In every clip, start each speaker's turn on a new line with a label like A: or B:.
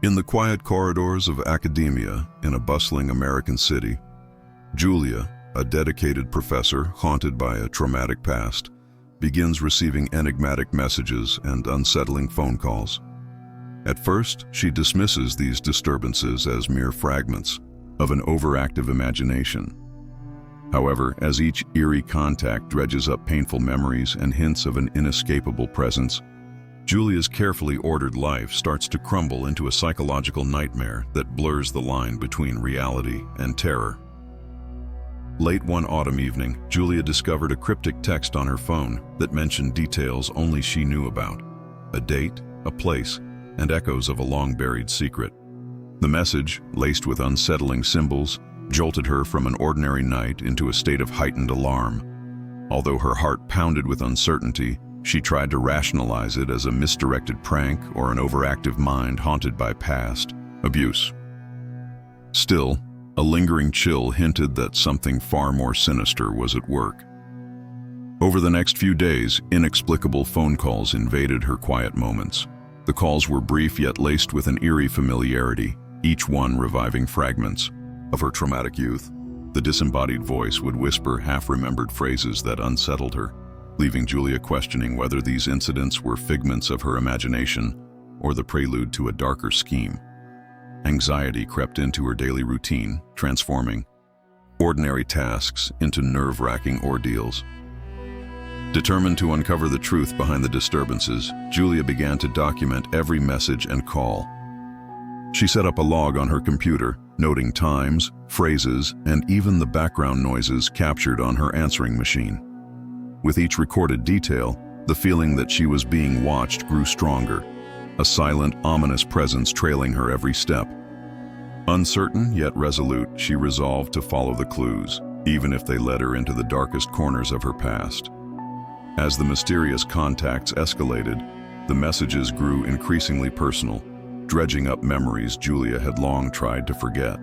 A: In the quiet corridors of academia in a bustling American city, Julia, a dedicated professor haunted by a traumatic past, begins receiving enigmatic messages and unsettling phone calls. At first, she dismisses these disturbances as mere fragments of an overactive imagination. However, as each eerie contact dredges up painful memories and hints of an inescapable presence, Julia's carefully ordered life starts to crumble into a psychological nightmare that blurs the line between reality and terror. Late one autumn evening, Julia discovered a cryptic text on her phone that mentioned details only she knew about: a date, a place, and echoes of a long-buried secret. The message, laced with unsettling symbols, jolted her from an ordinary night into a state of heightened alarm. Although her heart pounded with uncertainty, she tried to rationalize it as a misdirected prank or an overactive mind haunted by past abuse. Still, a lingering chill hinted that something far more sinister was at work. Over the next few days, inexplicable phone calls invaded her quiet moments. The calls were brief yet laced with an eerie familiarity, each one reviving fragments of her traumatic youth. The disembodied voice would whisper half-remembered phrases that unsettled her, leaving Julia questioning whether these incidents were figments of her imagination or the prelude to a darker scheme. Anxiety crept into her daily routine, transforming ordinary tasks into nerve-wracking ordeals. Determined to uncover the truth behind the disturbances, Julia began to document every message and call. She set up a log on her computer, noting times, phrases, and even the background noises captured on her answering machine. With each recorded detail, the feeling that she was being watched grew stronger, a silent, ominous presence trailing her every step. Uncertain yet resolute, she resolved to follow the clues, even if they led her into the darkest corners of her past. As the mysterious contacts escalated, the messages grew increasingly personal, dredging up memories Julia had long tried to forget.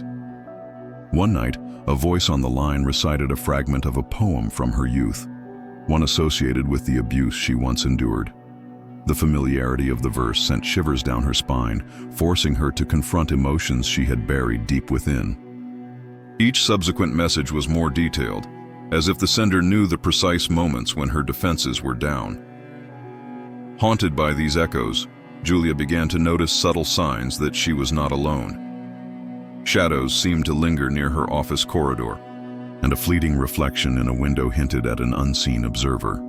A: One night, a voice on the line recited a fragment of a poem from her youth, one associated with the abuse she once endured. The familiarity of the verse sent shivers down her spine, forcing her to confront emotions she had buried deep within. Each subsequent message was more detailed, as if the sender knew the precise moments when her defenses were down. Haunted by these echoes, Julia began to notice subtle signs that she was not alone. Shadows seemed to linger near her office corridor, and a fleeting reflection in a window hinted at an unseen observer.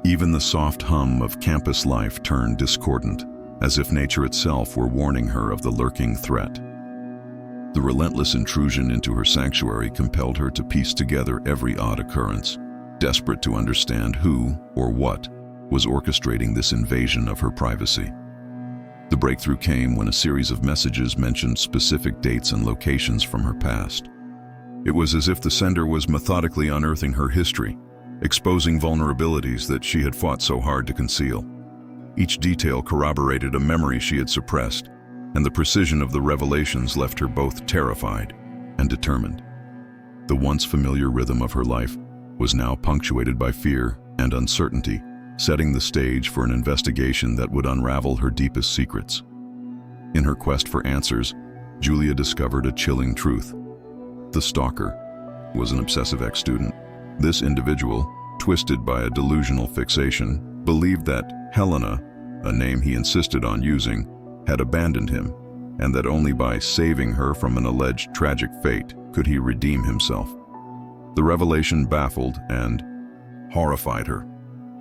A: Even the soft hum of campus life turned discordant, as if nature itself were warning her of the lurking threat. The relentless intrusion into her sanctuary compelled her to piece together every odd occurrence, desperate to understand who or what was orchestrating this invasion of her privacy. The breakthrough came when a series of messages mentioned specific dates and locations from her past. It was as if the sender was methodically unearthing her history, exposing vulnerabilities that she had fought so hard to conceal. Each detail corroborated a memory she had suppressed, and the precision of the revelations left her both terrified and determined. The once familiar rhythm of her life was now punctuated by fear and uncertainty, setting the stage for an investigation that would unravel her deepest secrets. In her quest for answers, Julia discovered a chilling truth. The stalker was an obsessive ex-student. This individual, twisted by a delusional fixation, believed that Helena, a name he insisted on using, had abandoned him, and that only by saving her from an alleged tragic fate could he redeem himself. The revelation baffled and horrified her.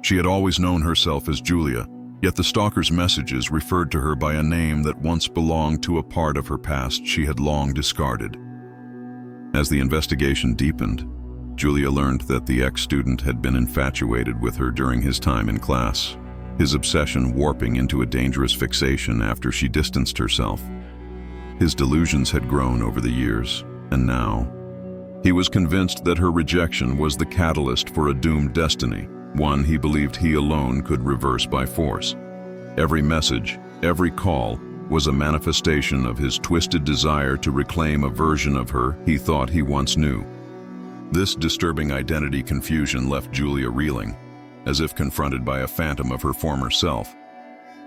A: She had always known herself as Julia, yet the stalker's messages referred to her by a name that once belonged to a part of her past she had long discarded. As the investigation deepened, Julia learned that the ex-student had been infatuated with her during his time in class, his obsession warping into a dangerous fixation after she distanced herself. His delusions had grown over the years, and now he was convinced that her rejection was the catalyst for a doomed destiny, one he believed he alone could reverse by force. Every message, every call, was a manifestation of his twisted desire to reclaim a version of her he thought he once knew. This disturbing identity confusion left Julia reeling, as if confronted by a phantom of her former self.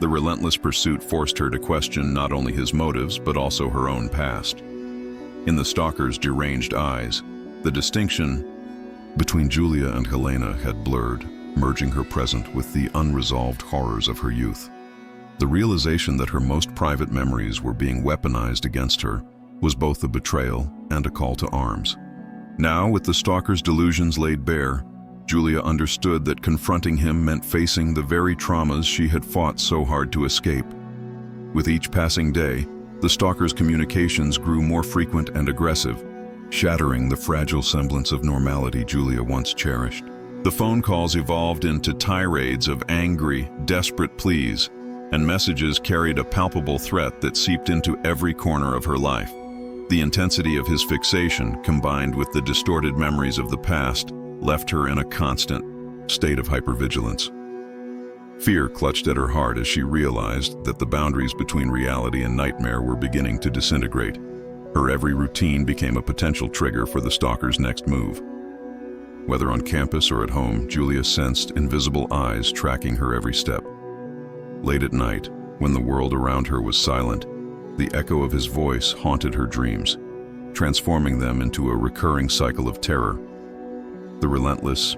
A: The relentless pursuit forced her to question not only his motives, but also her own past. In the stalker's deranged eyes, the distinction between Julia and Helena had blurred, merging her present with the unresolved horrors of her youth. The realization that her most private memories were being weaponized against her was both a betrayal and a call to arms. Now, with the stalker's delusions laid bare, Julia understood that confronting him meant facing the very traumas she had fought so hard to escape. With each passing day, the stalker's communications grew more frequent and aggressive, shattering the fragile semblance of normality Julia once cherished. The phone calls evolved into tirades of angry, desperate pleas, and messages carried a palpable threat that seeped into every corner of her life. The intensity of his fixation, combined with the distorted memories of the past, left her in a constant state of hypervigilance. Fear clutched at her heart as she realized that the boundaries between reality and nightmare were beginning to disintegrate. Her every routine became a potential trigger for the stalker's next move. Whether on campus or at home, Julia sensed invisible eyes tracking her every step. Late at night, when the world around her was silent, the echo of his voice haunted her dreams, transforming them into a recurring cycle of terror. The relentless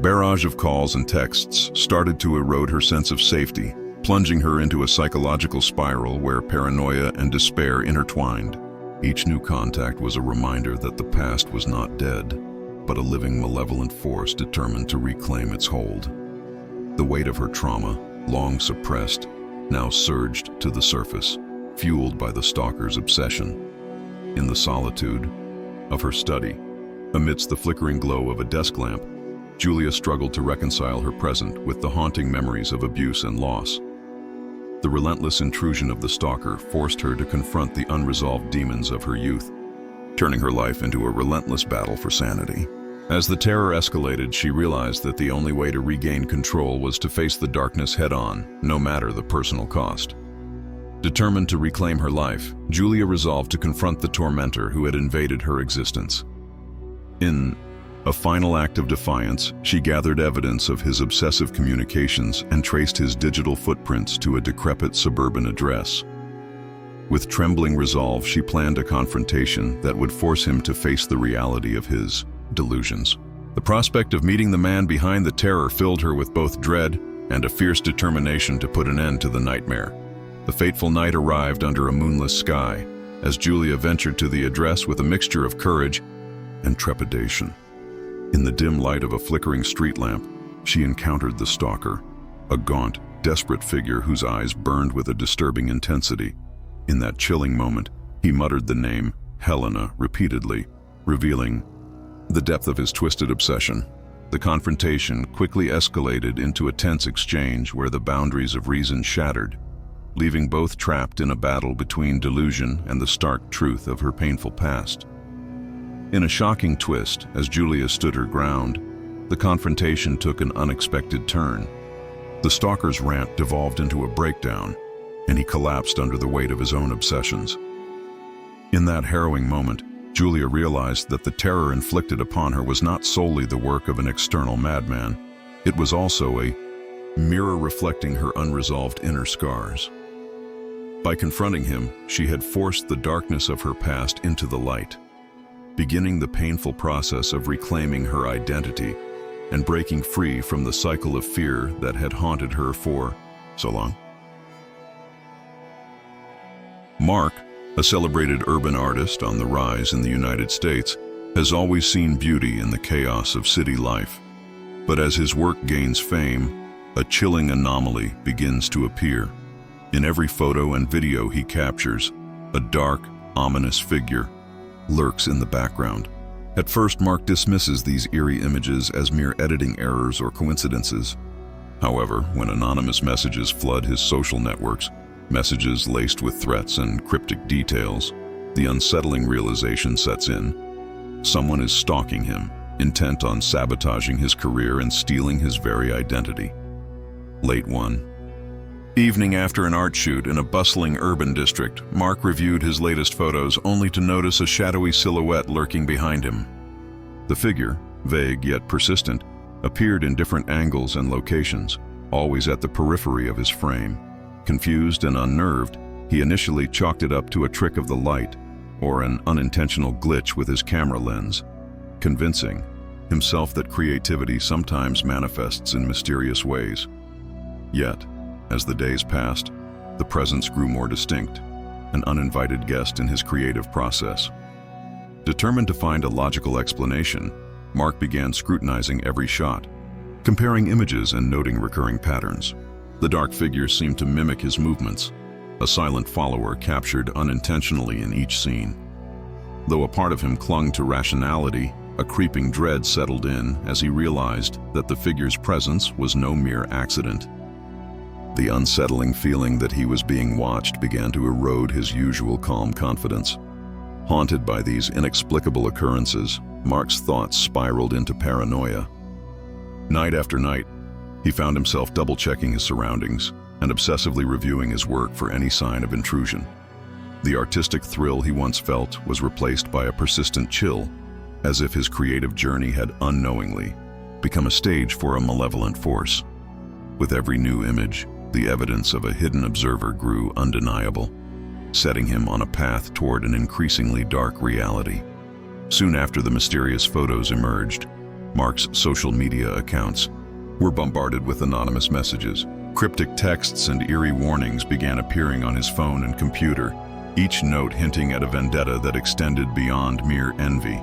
A: barrage of calls and texts started to erode her sense of safety, plunging her into a psychological spiral where paranoia and despair intertwined. Each new contact was a reminder that the past was not dead, but a living, malevolent force determined to reclaim its hold. The weight of her trauma, long suppressed, now surged to the surface, fueled by the stalker's obsession. In the solitude of her study, amidst the flickering glow of a desk lamp, Julia struggled to reconcile her present with the haunting memories of abuse and loss. The relentless intrusion of the stalker forced her to confront the unresolved demons of her youth, turning her life into a relentless battle for sanity. As the terror escalated, she realized that the only way to regain control was to face the darkness head-on, no matter the personal cost. Determined to reclaim her life, Julia resolved to confront the tormentor who had invaded her existence. In a final act of defiance, she gathered evidence of his obsessive communications and traced his digital footprints to a decrepit suburban address. With trembling resolve, she planned a confrontation that would force him to face the reality of his delusions. The prospect of meeting the man behind the terror filled her with both dread and a fierce determination to put an end to the nightmare. The fateful night arrived under a moonless sky, as Julia ventured to the address with a mixture of courage and trepidation. In the dim light of a flickering street lamp, she encountered the stalker, a gaunt, desperate figure whose eyes burned with a disturbing intensity. In that chilling moment, he muttered the name Helena repeatedly, revealing the depth of his twisted obsession. The confrontation quickly escalated into a tense exchange where the boundaries of reason shattered, leaving both trapped in a battle between delusion and the stark truth of her painful past. In a shocking twist, as Julia stood her ground, the confrontation took an unexpected turn. The stalker's rant devolved into a breakdown, and he collapsed under the weight of his own obsessions. In that harrowing moment, Julia realized that the terror inflicted upon her was not solely the work of an external madman. It was also a mirror reflecting her unresolved inner scars. By confronting him, she had forced the darkness of her past into the light, beginning the painful process of reclaiming her identity and breaking free from the cycle of fear that had haunted her for so long. Mark, a celebrated urban artist on the rise in the United States, has always seen beauty in the chaos of city life. But as his work gains fame, a chilling anomaly begins to appear. In every photo and video he captures, a dark, ominous figure lurks in the background. At first, Mark dismisses these eerie images as mere editing errors or coincidences. However, when anonymous messages flood his social networks, messages laced with threats and cryptic details, the unsettling realization sets in. Someone is stalking him, intent on sabotaging his career and stealing his very identity. Late one evening after an art shoot in a bustling urban district, Mark reviewed his latest photos only to notice a shadowy silhouette lurking behind him. The figure, vague yet persistent, appeared in different angles and locations, always at the periphery of his frame. Confused and unnerved, he initially chalked it up to a trick of the light or an unintentional glitch with his camera lens, convincing himself that creativity sometimes manifests in mysterious ways. Yet, as the days passed, the presence grew more distinct, an uninvited guest in his creative process. Determined to find a logical explanation, Mark began scrutinizing every shot, comparing images and noting recurring patterns. The dark figures seemed to mimic his movements, a silent follower captured unintentionally in each scene. Though a part of him clung to rationality, a creeping dread settled in as he realized that the figure's presence was no mere accident. The unsettling feeling that he was being watched began to erode his usual calm confidence. Haunted by these inexplicable occurrences, Mark's thoughts spiraled into paranoia. Night after night, he found himself double-checking his surroundings and obsessively reviewing his work for any sign of intrusion. The artistic thrill he once felt was replaced by a persistent chill, as if his creative journey had unknowingly become a stage for a malevolent force. With every new image, the evidence of a hidden observer grew undeniable, setting him on a path toward an increasingly dark reality. Soon after the mysterious photos emerged, Mark's social media accounts were bombarded with anonymous messages. Cryptic texts and eerie warnings began appearing on his phone and computer, each note hinting at a vendetta that extended beyond mere envy.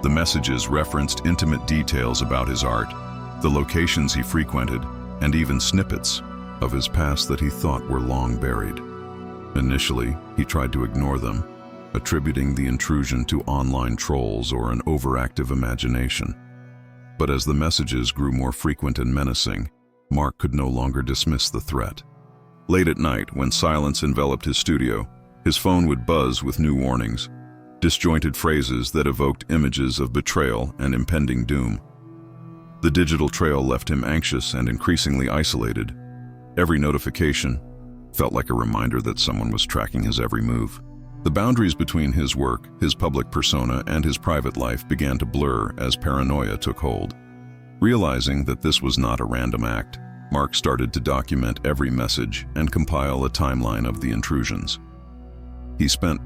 A: The messages referenced intimate details about his art, the locations he frequented, and even snippets of his past that he thought were long buried. Initially, he tried to ignore them, attributing the intrusion to online trolls or an overactive imagination. But as the messages grew more frequent and menacing, Mark could no longer dismiss the threat. Late at night, when silence enveloped his studio, his phone would buzz with new warnings, disjointed phrases that evoked images of betrayal and impending doom. The digital trail left him anxious and increasingly isolated. Every notification felt like a reminder that someone was tracking his every move. The boundaries between his work, his public persona, and his private life began to blur as paranoia took hold. Realizing that this was not a random act, Mark started to document every message and compile a timeline of the intrusions. He spent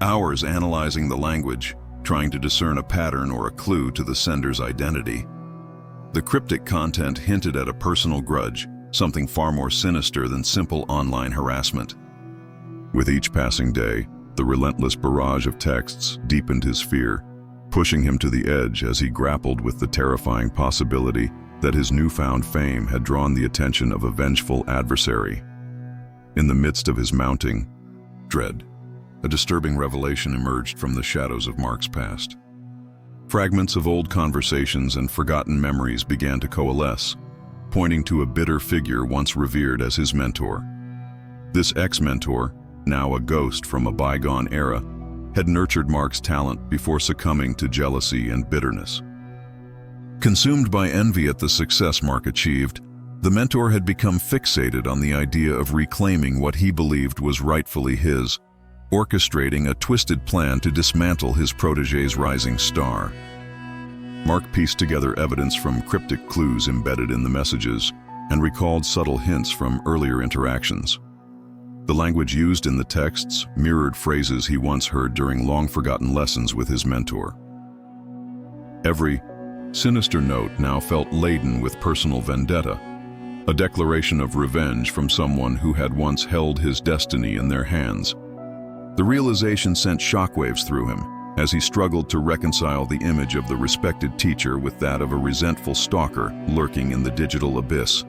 A: hours analyzing the language, trying to discern a pattern or a clue to the sender's identity. The cryptic content hinted at a personal grudge, something far more sinister than simple online harassment. With each passing day, the relentless barrage of texts deepened his fear, pushing him to the edge as he grappled with the terrifying possibility that his newfound fame had drawn the attention of a vengeful adversary. In the midst of his mounting dread, a disturbing revelation emerged from the shadows of Mark's past. Fragments of old conversations and forgotten memories began to coalesce, pointing to a bitter figure once revered as his mentor. This ex-mentor, now a ghost from a bygone era, had nurtured Mark's talent before succumbing to jealousy and bitterness. Consumed by envy at the success Mark achieved, the mentor had become fixated on the idea of reclaiming what he believed was rightfully his, orchestrating a twisted plan to dismantle his protégé's rising star. Mark pieced together evidence from cryptic clues embedded in the messages and recalled subtle hints from earlier interactions. The language used in the texts mirrored phrases he once heard during long-forgotten lessons with his mentor. Every sinister note now felt laden with personal vendetta, a declaration of revenge from someone who had once held his destiny in their hands. The realization sent shockwaves through him as he struggled to reconcile the image of the respected teacher with that of a resentful stalker lurking in the digital abyss.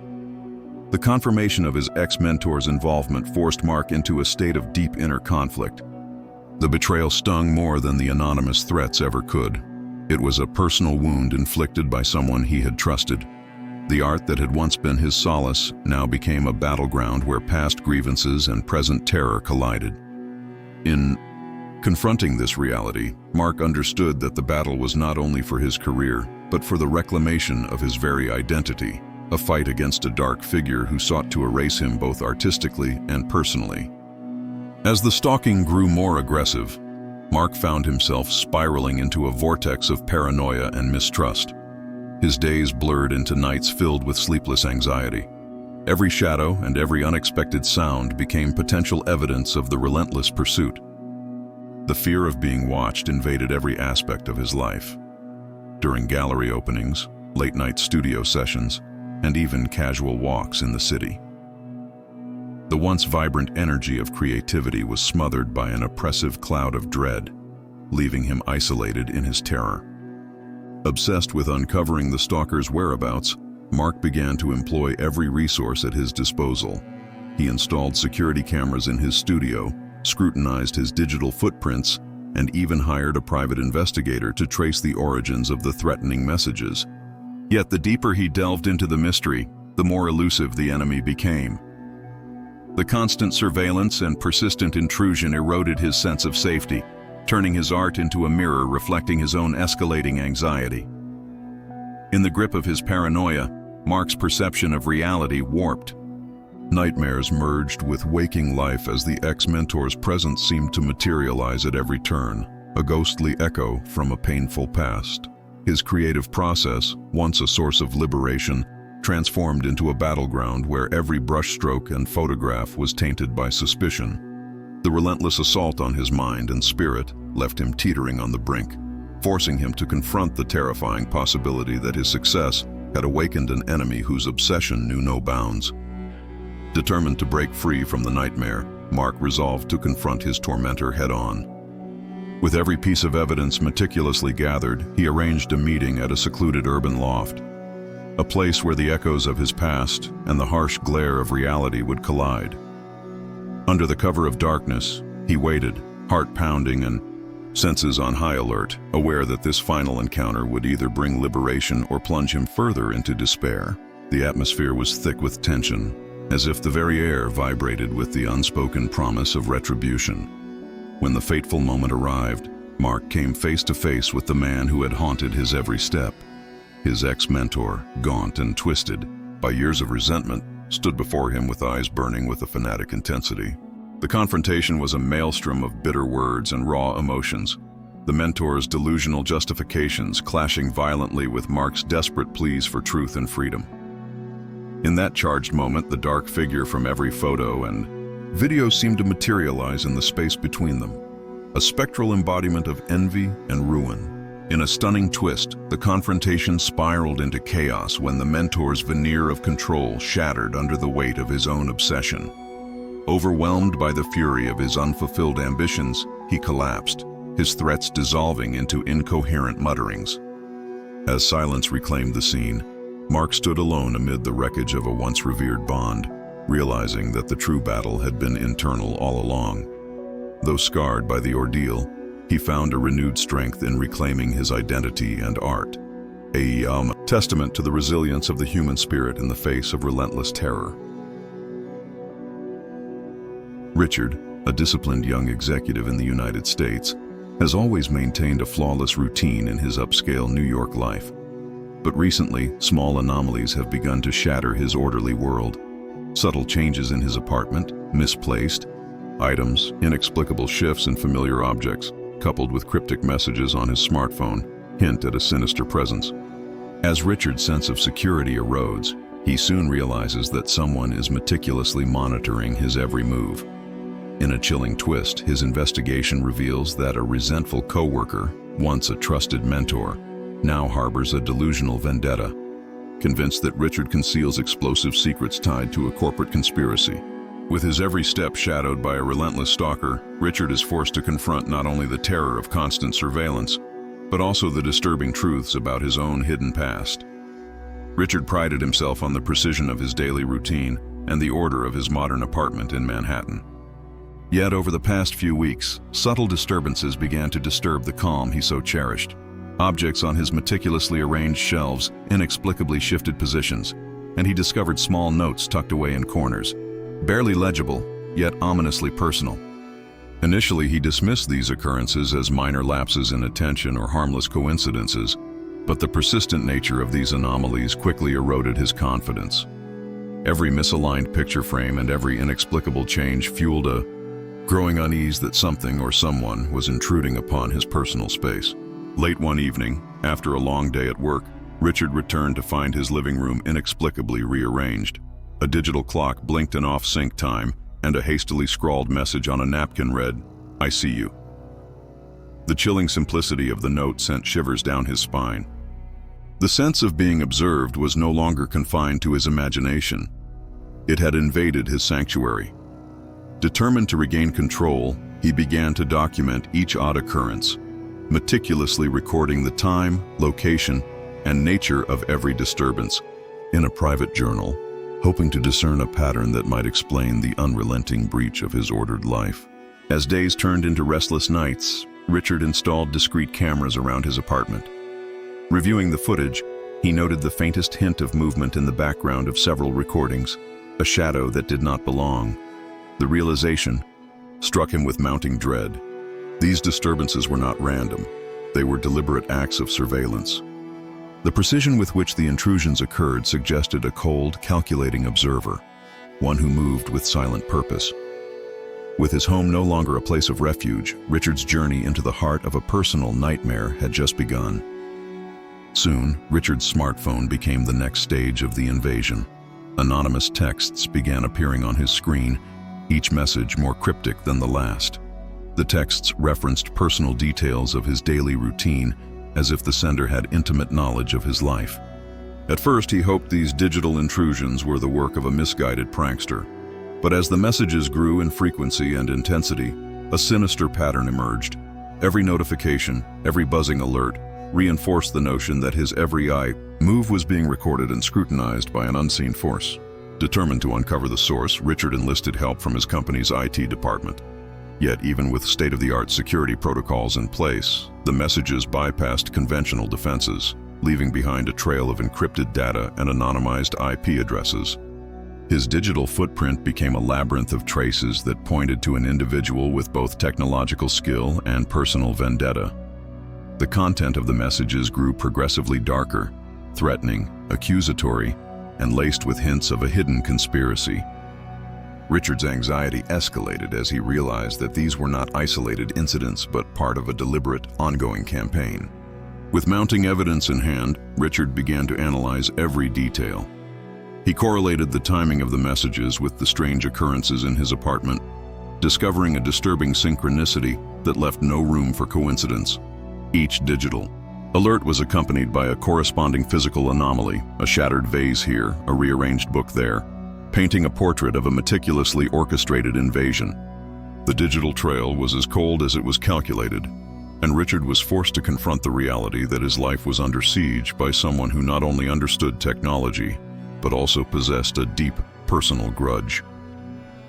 A: The confirmation of his ex-mentor's involvement forced Mark into a state of deep inner conflict. The betrayal stung more than the anonymous threats ever could. It was a personal wound inflicted by someone he had trusted. The art that had once been his solace now became a battleground where past grievances and present terror collided. In confronting this reality, Mark understood that the battle was not only for his career, but for the reclamation of his very identity, a fight against a dark figure who sought to erase him both artistically and personally. As the stalking grew more aggressive, Mark found himself spiraling into a vortex of paranoia and mistrust. His days blurred into nights filled with sleepless anxiety. Every shadow and every unexpected sound became potential evidence of the relentless pursuit. The fear of being watched invaded every aspect of his life. During gallery openings, late-night studio sessions, and even casual walks in the city. The once vibrant energy of creativity was smothered by an oppressive cloud of dread, leaving him isolated in his terror. Obsessed with uncovering the stalker's whereabouts, Mark began to employ every resource at his disposal. He installed security cameras in his studio, scrutinized his digital footprints, and even hired a private investigator to trace the origins of the threatening messages. Yet the deeper he delved into the mystery, the more elusive the enemy became. The constant surveillance and persistent intrusion eroded his sense of safety, turning his art into a mirror reflecting his own escalating anxiety. In the grip of his paranoia, Mark's perception of reality warped. Nightmares merged with waking life as the ex-mentor's presence seemed to materialize at every turn, a ghostly echo from a painful past. His creative process, once a source of liberation, transformed into a battleground where every brushstroke and photograph was tainted by suspicion. The relentless assault on his mind and spirit left him teetering on the brink, forcing him to confront the terrifying possibility that his success had awakened an enemy whose obsession knew no bounds. Determined to break free from the nightmare, Mark resolved to confront his tormentor head-on. With every piece of evidence meticulously gathered, he arranged a meeting at a secluded urban loft, a place where the echoes of his past and the harsh glare of reality would collide. Under the cover of darkness, he waited, heart pounding and senses on high alert, aware that this final encounter would either bring liberation or plunge him further into despair. The atmosphere was thick with tension, as if the very air vibrated with the unspoken promise of retribution. When the fateful moment arrived, Mark came face to face with the man who had haunted his every step. His ex-mentor, gaunt and twisted by years of resentment, stood before him with eyes burning with a fanatic intensity. The confrontation was a maelstrom of bitter words and raw emotions, the mentor's delusional justifications clashing violently with Mark's desperate pleas for truth and freedom. In that charged moment, the dark figure from every photo and video seemed to materialize in the space between them, a spectral embodiment of envy and ruin. In a stunning twist, the confrontation spiraled into chaos when the mentor's veneer of control shattered under the weight of his own obsession. Overwhelmed by the fury of his unfulfilled ambitions, he collapsed, his threats dissolving into incoherent mutterings. As silence reclaimed the scene, Mark stood alone amid the wreckage of a once revered bond, realizing that the true battle had been internal all along. Though scarred by the ordeal, he found a renewed strength in reclaiming his identity and art, a testament to the resilience of the human spirit in the face of relentless terror. Richard, a disciplined young executive in the United States, has always maintained a flawless routine in his upscale New York life. But recently, small anomalies have begun to shatter his orderly world. Subtle changes in his apartment, misplaced items, inexplicable shifts in familiar objects, coupled with cryptic messages on his smartphone, hint at a sinister presence. As Richard's sense of security erodes, he soon realizes that someone is meticulously monitoring his every move. In a chilling twist, his investigation reveals that a resentful coworker, once a trusted mentor, now harbors a delusional vendetta, convinced that Richard conceals explosive secrets tied to a corporate conspiracy. With his every step shadowed by a relentless stalker, Richard is forced to confront not only the terror of constant surveillance, but also the disturbing truths about his own hidden past. Richard prided himself on the precision of his daily routine and the order of his modern apartment in Manhattan. Yet over the past few weeks, subtle disturbances began to disturb the calm he so cherished. Objects on his meticulously arranged shelves inexplicably shifted positions, and he discovered small notes tucked away in corners, barely legible, yet ominously personal. Initially, he dismissed these occurrences as minor lapses in attention or harmless coincidences, but the persistent nature of these anomalies quickly eroded his confidence. Every misaligned picture frame and every inexplicable change fueled a growing unease that something or someone was intruding upon his personal space. Late one evening, after a long day at work, Richard returned to find his living room inexplicably rearranged. A digital clock blinked an off-sync time, and a hastily scrawled message on a napkin read, "I see you." The chilling simplicity of the note sent shivers down his spine. The sense of being observed was no longer confined to his imagination. It had invaded his sanctuary. Determined to regain control, he began to document each odd occurrence, meticulously recording the time, location, and nature of every disturbance in a private journal, hoping to discern a pattern that might explain the unrelenting breach of his ordered life. As days turned into restless nights, Richard installed discreet cameras around his apartment. Reviewing the footage, he noted the faintest hint of movement in the background of several recordings, a shadow that did not belong. The realization struck him with mounting dread. These disturbances were not random. They were deliberate acts of surveillance. The precision with which the intrusions occurred suggested a cold, calculating observer, one who moved with silent purpose. With his home no longer a place of refuge, Richard's journey into the heart of a personal nightmare had just begun. Soon, Richard's smartphone became the next stage of the invasion. Anonymous texts began appearing on his screen, each message more cryptic than the last. The texts referenced personal details of his daily routine, as if the sender had intimate knowledge of his life. At first, he hoped these digital intrusions were the work of a misguided prankster. But as the messages grew in frequency and intensity, a sinister pattern emerged. Every notification, every buzzing alert, reinforced the notion that his every move was being recorded and scrutinized by an unseen force. Determined to uncover the source, Richard enlisted help from his company's IT department. Yet, even with state-of-the-art security protocols in place, the messages bypassed conventional defenses, leaving behind a trail of encrypted data and anonymized IP addresses. His digital footprint became a labyrinth of traces that pointed to an individual with both technological skill and personal vendetta. The content of the messages grew progressively darker, threatening, accusatory, and laced with hints of a hidden conspiracy. Richard's anxiety escalated as he realized that these were not isolated incidents but part of a deliberate, ongoing campaign. With mounting evidence in hand, Richard began to analyze every detail. He correlated the timing of the messages with the strange occurrences in his apartment, discovering a disturbing synchronicity that left no room for coincidence. Each digital alert was accompanied by a corresponding physical anomaly, a shattered vase here, a rearranged book there, painting a portrait of a meticulously orchestrated invasion. The digital trail was as cold as it was calculated, and Richard was forced to confront the reality that his life was under siege by someone who not only understood technology, but also possessed a deep personal grudge.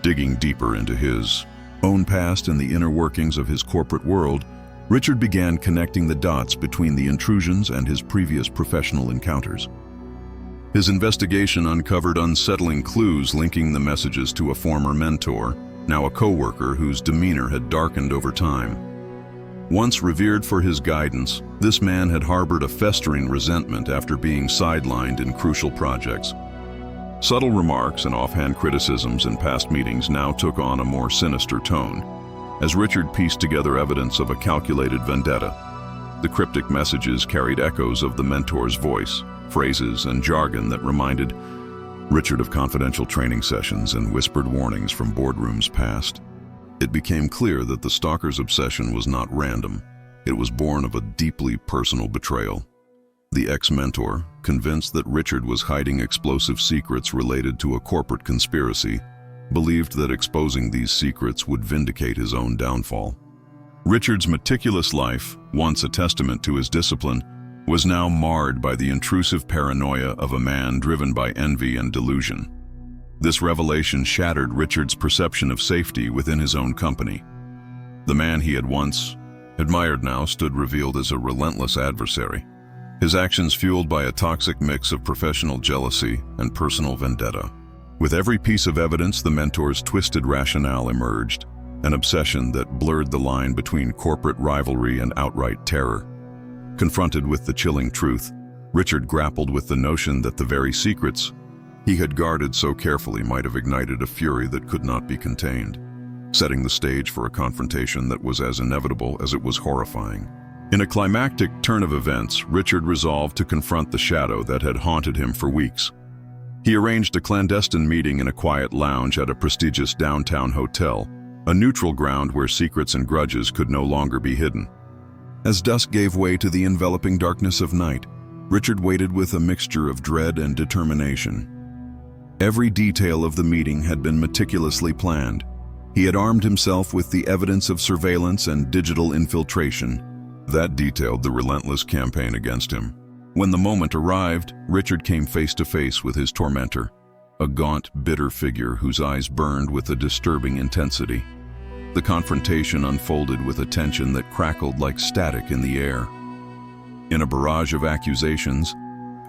A: Digging deeper into his own past and the inner workings of his corporate world, Richard began connecting the dots between the intrusions and his previous professional encounters. His investigation uncovered unsettling clues linking the messages to a former mentor, now a co-worker whose demeanor had darkened over time. Once revered for his guidance, this man had harbored a festering resentment after being sidelined in crucial projects. Subtle remarks and offhand criticisms in past meetings now took on a more sinister tone, as Richard pieced together evidence of a calculated vendetta. The cryptic messages carried echoes of the mentor's voice, phrases and jargon that reminded Richard of confidential training sessions and whispered warnings from boardrooms past. It became clear that the stalker's obsession was not random. It was born of a deeply personal betrayal. The ex-mentor, convinced that Richard was hiding explosive secrets related to a corporate conspiracy, believed that exposing these secrets would vindicate his own downfall. Richard's meticulous life, once a testament to his discipline, was now marred by the intrusive paranoia of a man driven by envy and delusion. This revelation shattered Richard's perception of safety within his own company. The man he had once admired now stood revealed as a relentless adversary, his actions fueled by a toxic mix of professional jealousy and personal vendetta. With every piece of evidence, the mentor's twisted rationale emerged, an obsession that blurred the line between corporate rivalry and outright terror. Confronted with the chilling truth, Richard grappled with the notion that the very secrets he had guarded so carefully might have ignited a fury that could not be contained, setting the stage for a confrontation that was as inevitable as it was horrifying. In a climactic turn of events, Richard resolved to confront the shadow that had haunted him for weeks. He arranged a clandestine meeting in a quiet lounge at a prestigious downtown hotel, a neutral ground where secrets and grudges could no longer be hidden. As dusk gave way to the enveloping darkness of night, Richard waited with a mixture of dread and determination. Every detail of the meeting had been meticulously planned. He had armed himself with the evidence of surveillance and digital infiltration that detailed the relentless campaign against him. When the moment arrived, Richard came face to face with his tormentor, a gaunt, bitter figure whose eyes burned with a disturbing intensity. The confrontation unfolded with a tension that crackled like static in the air. In a barrage of accusations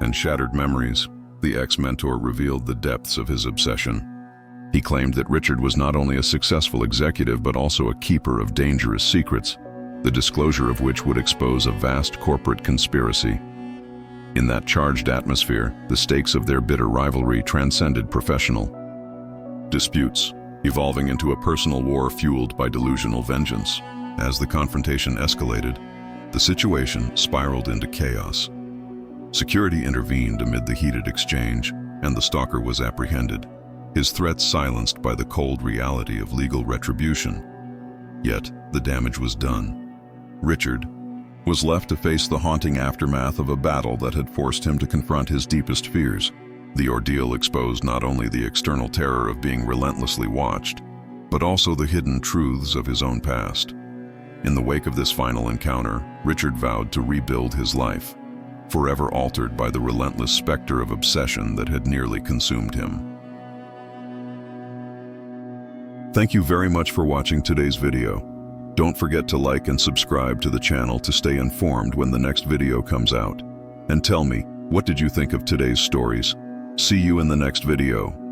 A: and shattered memories, the ex-mentor revealed the depths of his obsession. He claimed that Richard was not only a successful executive but also a keeper of dangerous secrets, the disclosure of which would expose a vast corporate conspiracy. In that charged atmosphere, the stakes of their bitter rivalry transcended professional disputes, evolving into a personal war fueled by delusional vengeance. As the confrontation escalated, the situation spiraled into chaos. Security intervened amid the heated exchange, and the stalker was apprehended, his threats silenced by the cold reality of legal retribution. Yet, the damage was done. Richard was left to face the haunting aftermath of a battle that had forced him to confront his deepest fears. The ordeal exposed not only the external terror of being relentlessly watched, but also the hidden truths of his own past. In the wake of this final encounter, Richard vowed to rebuild his life, forever altered by the relentless specter of obsession that had nearly consumed him. Thank you very much for watching today's video. Don't forget to like and subscribe to the channel to stay informed when the next video comes out. And tell me, what did you think of today's stories? See you in the next video.